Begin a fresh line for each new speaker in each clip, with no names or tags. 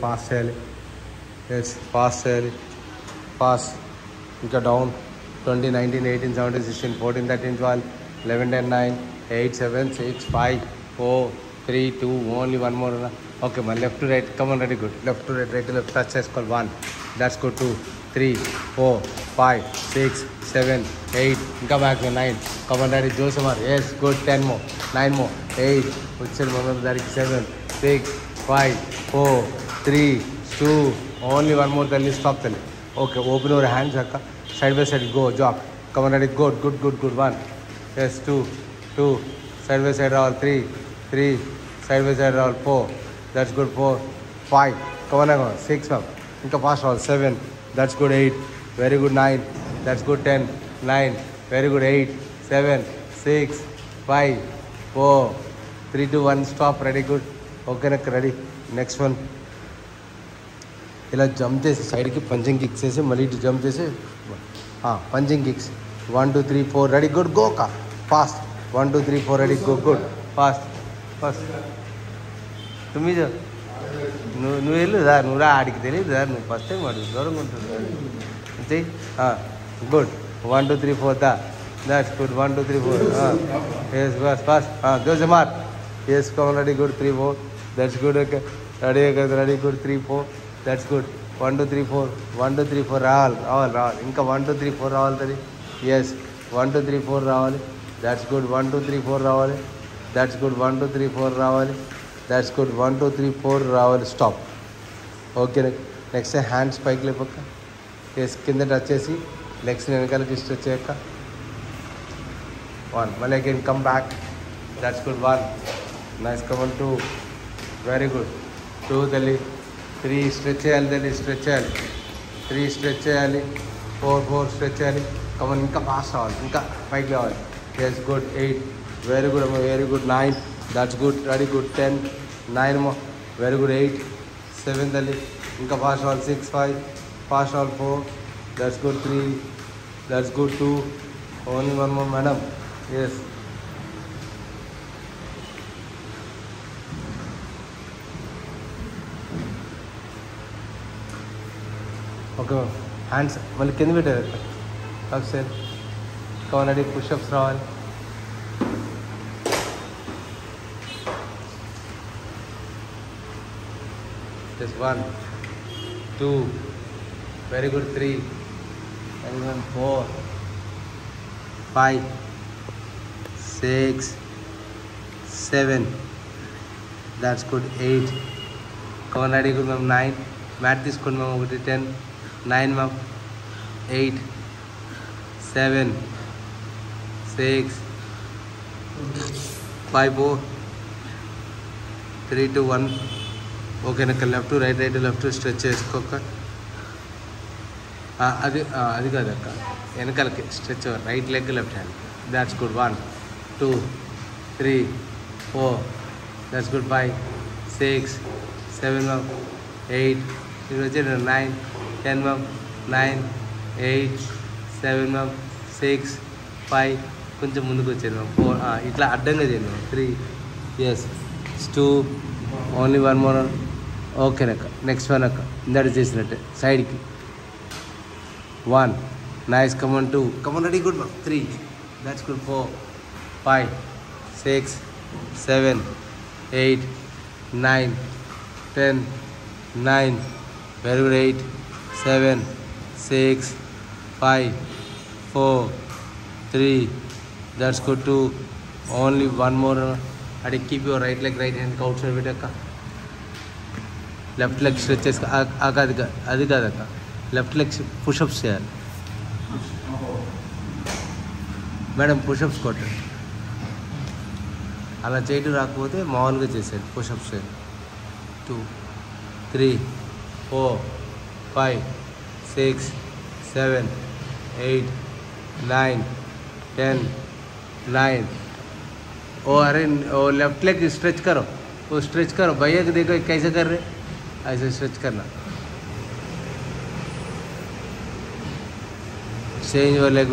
fast చేయాలి. yes fast చేయాలి. fast ఇంకా down 20 19 18 17 16 14 13 12 11 10 9 8 7 6 5 4 3 2 only one more. okay my left to right, come on, ready, good, left to right, right to left, touch చేసుకోవాలి. 1 that's good, 2 3 4 5 6 7 8 ఇంకా back 9, come on, ready, జోసమార్, yes good, 10 more, 9 more, 8 వచ్చాడు మొదలు దానికి 7 6 5 4 3 2 only one more, tell stop, tell. okay open your hands akka, side by side, go jog, come on, ready, good good good good, 1 yes 2 side by side roll, 3 side by side roll, 4 that's good, 4 5 come on, 6 up inka fast roll, 7 that's good, 8 very good, 9 that's good, 10 9 very good, 8 7 6 5 4 3 2 1 stop, ready, good. okay nak ready, next one. ఇలా jump చేసి సైడ్కి punching kicks వేసి మళ్ళీ ఇటు jump చేసి punching kicks 1 2 3 4 ready, good, go కా fast 1 2 3 4 ready, go good, fast fast. తుమ్మి నువ్వు వెళ్ళుదా, నువ్వు రా, ఆడికి తెలియదుదా, నువ్వు ఫస్ట్ టైం అడుగు, దూరంగా ఉంటుంది చెయ్యి. గుడ్ 1 2 3 4 దాట్స్ గుడ్, 1 2 3 4 ఎస్ బస్ ఫాస్ట్ జోసే మార్, yes come ready, good, 3 4 that's good, okay ready కదా, రెడీ, గుడ్, 3 4 that's good, 1 2 3 4 1 2 3 4 రావాలి ఇంకా 1 2 3 4 రావాలి తది, yes 1 2 3 4 రావాలి, that's good, 1 2 3 4 రావాలి, that's good, 1 2 3 4 రావాలి, that's good, 1 2 3 4 రావాలి, స్టాప్. ఓకే నెక్స్ట్ హ్యాండ్స్ పైకి లేపక్క, ఎస్ కింద టచ్ చేసి లెగ్స్ వెనకాలకి స్ట్రెచ్ చేయక్క, 1 మళ్ళీ again come back, that's good, 1 nice, come on 2 very good, 2 తల్లి, 3 స్ట్రెచ్ చేయాలి తల్లి, స్ట్రెచ్ చేయాలి, 3 స్ట్రెచ్ చేయాలి, 4 స్ట్రెచ్ చేయాలి, కమన్ ఇంకా ఫాస్ట్ రావాలి, ఇంకా పైకి రావాలి, ఎస్ గుడ్, 8 వెరీ గుడ్ అమ్మ, very good, 9 that's good, ready, good, 10 9 అమ్మ, వెరీ గుడ్, 8 7 తల్లి, ఇంకా ఫాస్ట్ రావాలి, 6 5 ఫాస్ట్ రావాలి, 4 that's good, 3 that's good, 2 only one more madam, yes okay hands మళ్ళీ కింద పెట్టారు ఒకసారి, కావాలండి పుషప్స్ రావాలి, just 1 2 very good, 3 very good, 4 5 6 7 that's good, 8 కావాలండి గుడ్ మ్యామ్, 9 మ్యాట్ తీసుకోండి మ్యామ్, ఒకటి 10 9 మ్యామ్, 8 7 6 5 4 3 2 1 ఓకే నాకు left to right, right to left stretch చేసుకోక, అది కాదక్క వెనకాలకి stretch, right leg left hand, that's good, 1 2 3 4 that's good, 5 6 7 ma'am, 8 ఇది వచ్చి 9 10 మ్యామ్, 9 8 7 మ్యామ్, 6 5 కొంచెం ముందుకు వచ్చాను మ్యామ్, 4 ఇట్లా అడ్డంగా చేయండి ma'am, 3 yes 2 only one more, ఓకేనక్క నెక్స్ట్ వన్ అక్క ఇందాక చేసినట్టే సైడ్కి, 1 nice, come on 2 come on ready, good ma'am, 3 that's good, 4 5 6 7 8 9 10 9 very good, 8 7 6 5 4 3 that's good, 2 only one more, and keep your right leg right hand outside పెట్టక్క, left leg stretch చేసుకో, అది కాదక్క left leg pushups చేయాలి madam, pushups కొట్టండి, అలా చేయడం రాకపోతే మామూలుగా చేసేది, పుషప్స్ చేయాలి, 2 3 4 5 6 7 8 9 10 9 ओ अरे ओ लेफ्ट लेग स्ट्रेच करो, वो स्ट्रेच करो, भैया को देखो कैसे कर रहे, ऐसे स्ट्रेच करना, चेंज वो leg,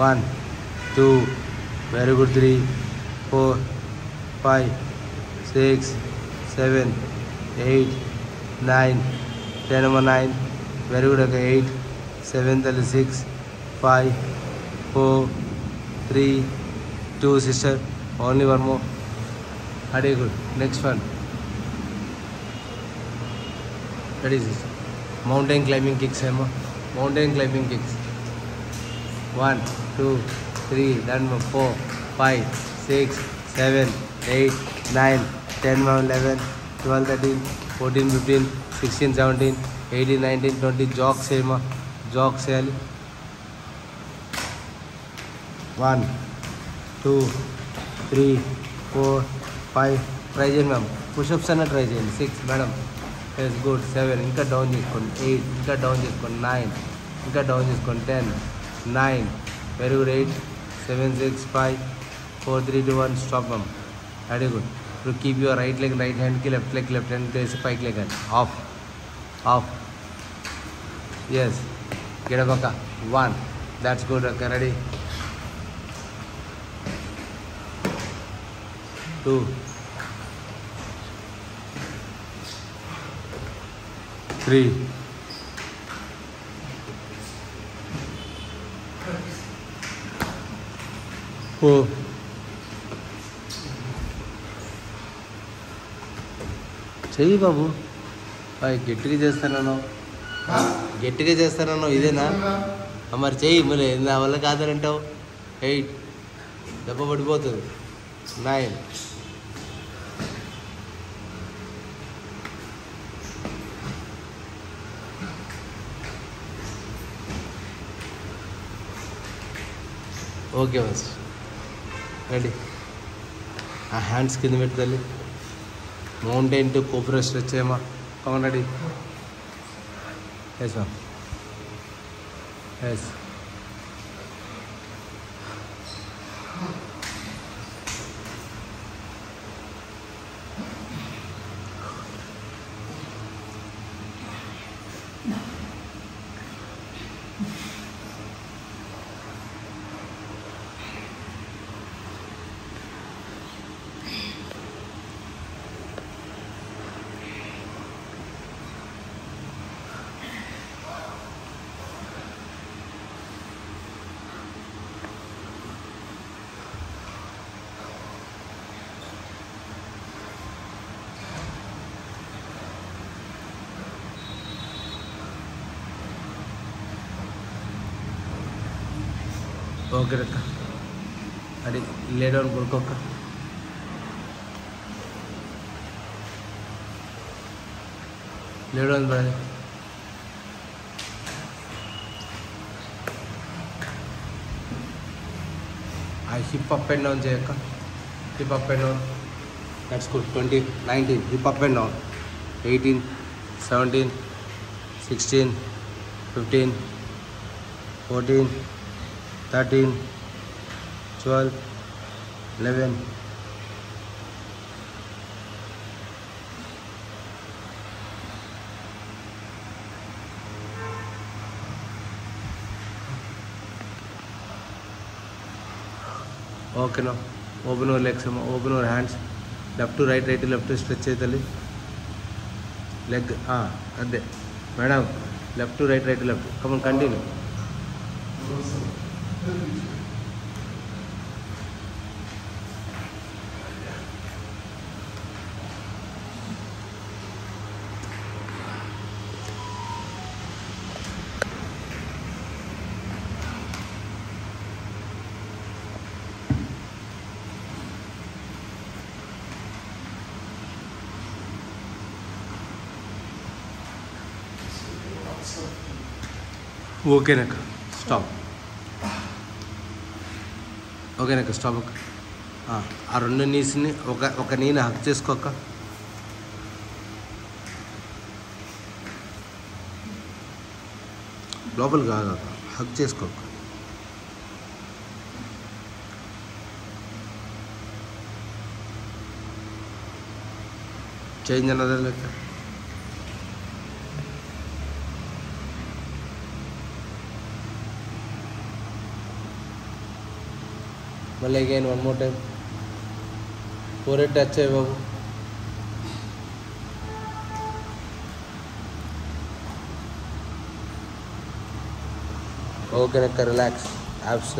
1 2 very good, 3 4 5 6 7 8 9 10 number 9 very good okay 8 7 6 5 4 3 2 sister only one more very good next one ready sister mountain climbing kicks Emma mountain climbing kicks 1 2 3 done 4 5 6 7 8 9 10 11 12 13 14 15 16 17 18 19 20 jog చేయమా jog చేయాలి 1 2 3 4 5 ట్రై చేయండి మ్యామ్ పుషప్స్ అన్న try చేయండి 6 madam yes good 7 ఇంకా down చేసుకోండి 8 ఇంకా down చేసుకోండి 9 ఇంకా down చేసుకోండి 10 9 very good 8 7 6 5 4 3 2 1 stop ma'am very good ఇప్పుడు keep your right leg right హ్యాండ్కి లెఫ్ట్ హ్యాండ్ వేసి పైకి లెగ్ ఆఫ్ ఆఫ్ ఎస్ గిడబక్క 1 దాట్స్ గుడ్ ఓకే రెడీ 2 3 4 చెయ్యి బాబు గట్టిగా చేస్తానన్నావు ఇదేనా మరి చెయ్యి మళ్ళీ నా వల్ల కాదనంటావు 8 దెబ్బ పడిపోతుంది 9 ఓకే బస్ రెడీ ఆ హ్యాండ్స్ కింద పెట్టుదల్లి మౌంటైన్ టు కోబ్రా స్ట్రెచ్ చేయమా అవును ready yes ma'am yes okay అక్క అది లే డౌన్ కొడుకోక్క లే డౌన్ బ్రదర్ ఆ హిప్ అప్ అండ్ డౌన్ చేయక్క hip up and down that's good 20 19 hip up and down 18 17 16 15 14 13 12 11 okay no open your legs open your hands left to right left stretch అవుతుంది leg అదే madam left to right left come on continue ఓకేనక్క stop ఓకేనక్క stop అక్క ఆ రెండు నీస్ని ఒక నీని హక్ చేసుకోక్క లోపల కాదు హక్ చేసుకోక్క చేంజ్ అన్నదా లెక్క మళ్ళీ again one more time 4 touch అయ్యి బాబు ఓకే అక్క రిలాక్స్ యాప్స్